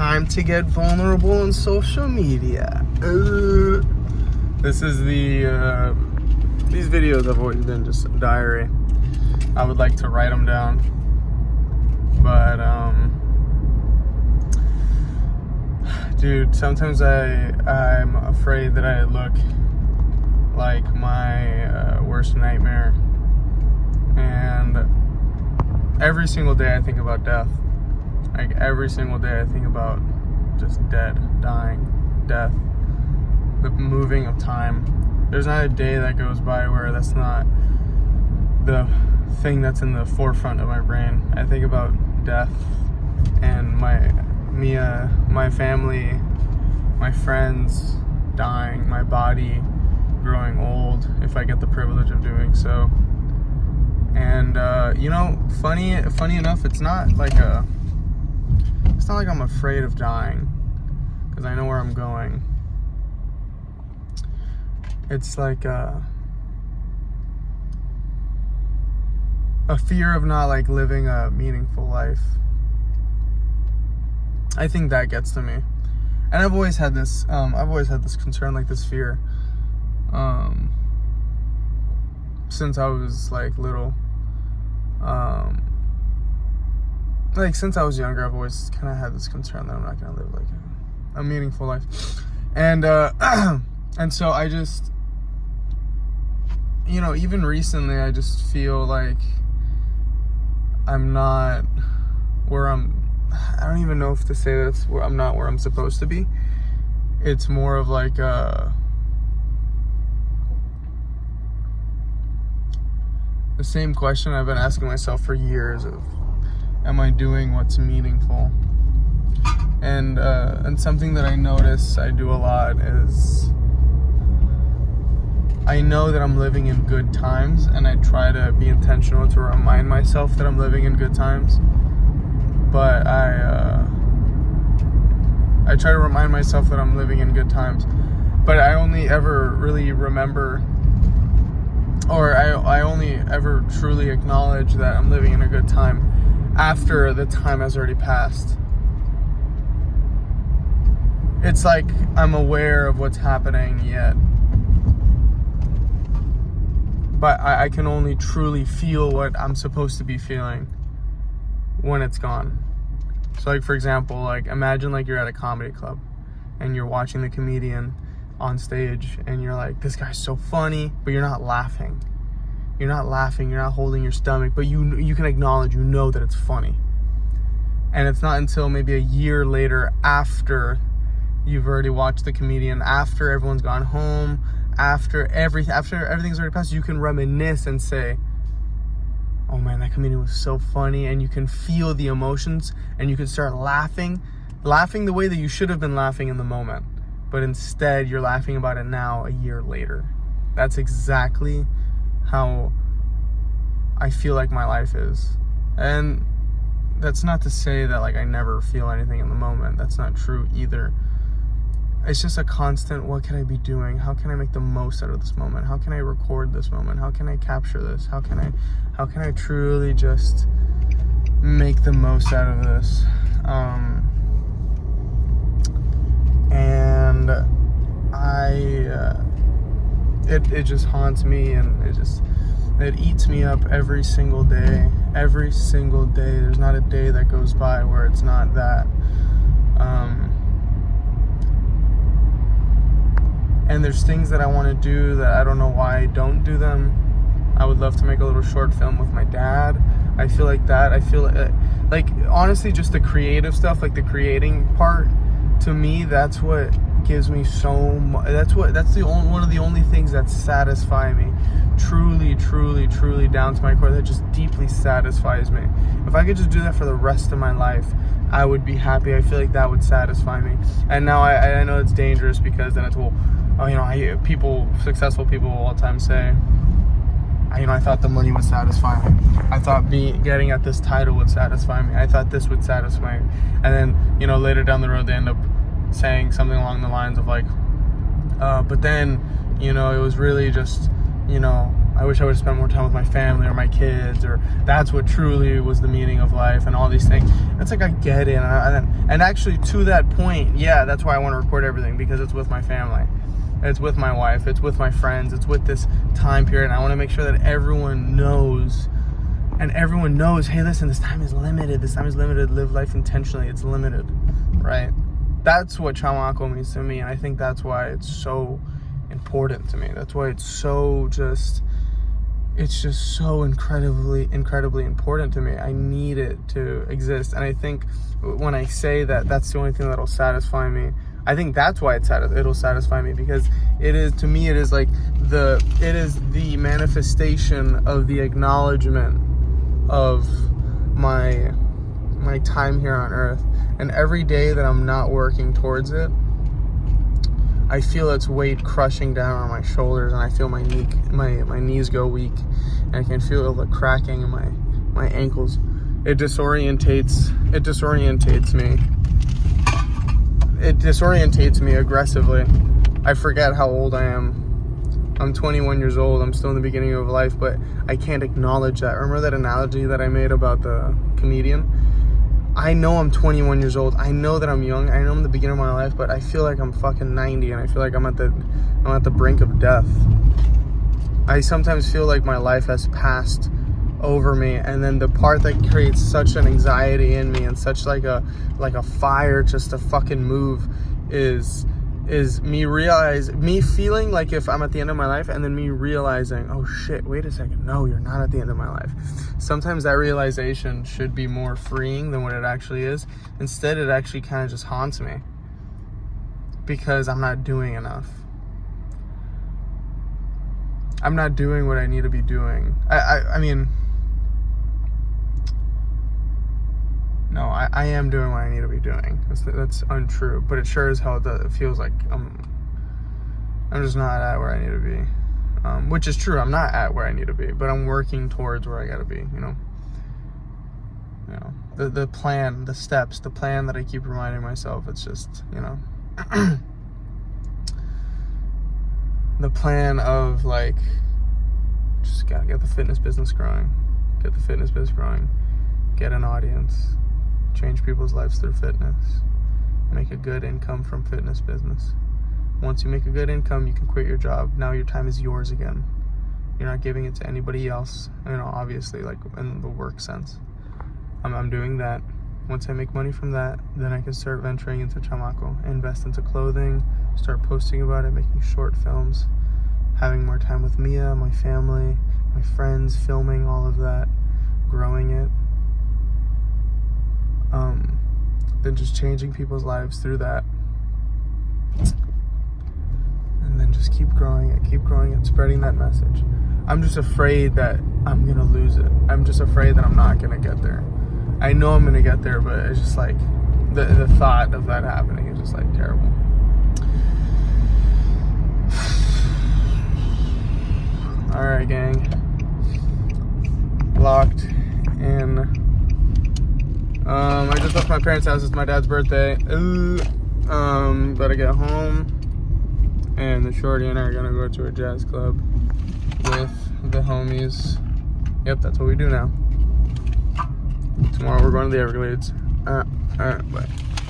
time to get vulnerable on social media. This is these videos have always been just a diary. I would like to write them down, but dude, sometimes I'm afraid that I look like my worst nightmare, and every single day I think about death. Like every single day I think about just dying, death, the moving of time. There's not a day that goes by where that's not the thing that's in the forefront of my brain. I think about death and my family, my friends dying, my body growing old if I get the privilege of doing so. And funny enough, it's not like I'm afraid of dying, because I know where I'm going. It's like a fear of not like living a meaningful life. I think that gets to me, and I've always had this concern, like this fear, since I was like little. Like since I was younger, I've always kind of had this concern that I'm not gonna live like a meaningful life, and and so I just, even recently, I just feel like I'm not where I don't even know if to say that it's where I'm not where I'm supposed to be. It's more of like the same question I've been asking myself for years of, am I doing what's meaningful? And something that I notice I do a lot is I know that I'm living in good times, and I try to be intentional to remind myself that I'm living in good times. But I try to remind myself that I'm living in good times, but I only ever really remember, or I only ever truly acknowledge that I'm living in a good time after the time has already passed. It's like I'm aware of what's happening yet, but I can only truly feel what I'm supposed to be feeling when it's gone. So like, for example, like imagine like you're at a comedy club and you're watching the comedian on stage and you're like, this guy's so funny, but you're not laughing. You're not holding your stomach, but you can acknowledge, that it's funny. And it's not until maybe a year later, after you've already watched the comedian, after everyone's gone home, after everything's already passed, you can reminisce and say, oh man, that comedian was so funny, and you can feel the emotions, and you can start laughing the way that you should have been laughing in the moment, but instead you're laughing about it now, a year later. That's exactly how I feel like my life is. And that's not to say that like I never feel anything in the moment. That's not true either. It's just a constant, what can I be doing? How can I make the most out of this moment? How can I record this moment? How can I capture this? How can I truly just make the most out of this? And it just haunts me, and it eats me up every single day. There's not a day that goes by where it's not that. And there's things that I want to do that I don't know why I don't do them. I would love to make a little short film with my dad. I feel like that. I feel like honestly, just the creative stuff, like the creating part, to me, that's what gives me so much. That's one of the only things that satisfy me, truly down to my core. That just deeply satisfies me. If I could just do that for the rest of my life, I would be happy. I feel like that would satisfy me. And now I know it's dangerous, because then it's, successful people all the time say, I thought the money would satisfy me. I thought getting at this title would satisfy me. I thought this would satisfy me. And then, later down the road, they end up saying something along the lines of like, but then, it was really just, I wish I would have spent more time with my family or my kids, or that's what truly was the meaning of life and all these things. It's like I get it. And actually to that point, yeah, that's why I want to record everything, because it's with my family. It's with my wife. It's with my friends. It's with this time period. And I want to make sure that everyone knows, hey, listen, this time is limited. This time is limited. Live life intentionally. It's limited, right? That's what Chamaco means to me. And I think that's why it's so important to me. That's why it's just so incredibly important to me. I need it to exist. And I think when I say that that's the only thing that'll satisfy me, I think that's why it'll satisfy me, because it is, to me, it is the manifestation of the acknowledgement of my time here on earth. And every day that I'm not working towards it, I feel its weight crushing down on my shoulders, and I feel my knees go weak, and I can feel the cracking in my ankles. It disorientates me. It disorientates me aggressively. I forget how old I am. I'm 21 years old. I'm still in the beginning of life, but I can't acknowledge that. Remember that analogy that I made about the comedian? I know I'm 21 years old. I know that I'm young. I know I'm in the beginning of my life, but I feel like I'm fucking 90, and I feel like I'm at the brink of death. I sometimes feel like my life has passed over me, and then the part that creates such an anxiety in me and such like a fire just to fucking move is me feeling like if I'm at the end of my life, and then me realizing, oh shit, wait a second, no, you're not at the end of my life. Sometimes that realization should be more freeing than what it actually is. Instead, it actually kind of just haunts me, because I'm not doing enough. I'm not doing what I need to be doing. I mean, no, I am doing what I need to be doing. That's untrue, but it sure as hell it feels like I'm just not at where I need to be. Which is true, I'm not at where I need to be, but I'm working towards where I gotta be, you know? The plan, the steps, the plan that I keep reminding myself, it's just, the plan of, like, just gotta get the fitness business growing. Get an audience. Change people's lives through fitness. Make a good income from fitness business. Once you make a good income, you can quit your job. Now your time is yours again. You're not giving it to anybody else. Obviously, like in the work sense. I'm doing that. Once I make money from that, then I can start venturing into Chamaco, invest into clothing, start posting about it, making short films, having more time with Mia, my family, my friends, filming all of that, growing it. Then just changing people's lives through that. And then just keep growing it, spreading that message. I'm just afraid that I'm gonna lose it. I'm just afraid that I'm not gonna get there. I know I'm gonna get there, but it's just like the thought of that happening is just like terrible. Alright, gang. Locked in. I just left my parents' house. It's my dad's birthday. Better get home. And the shorty and I are gonna go to a jazz club with the homies. Yep, that's what we do now. Tomorrow we're going to the Everglades. Alright, bye.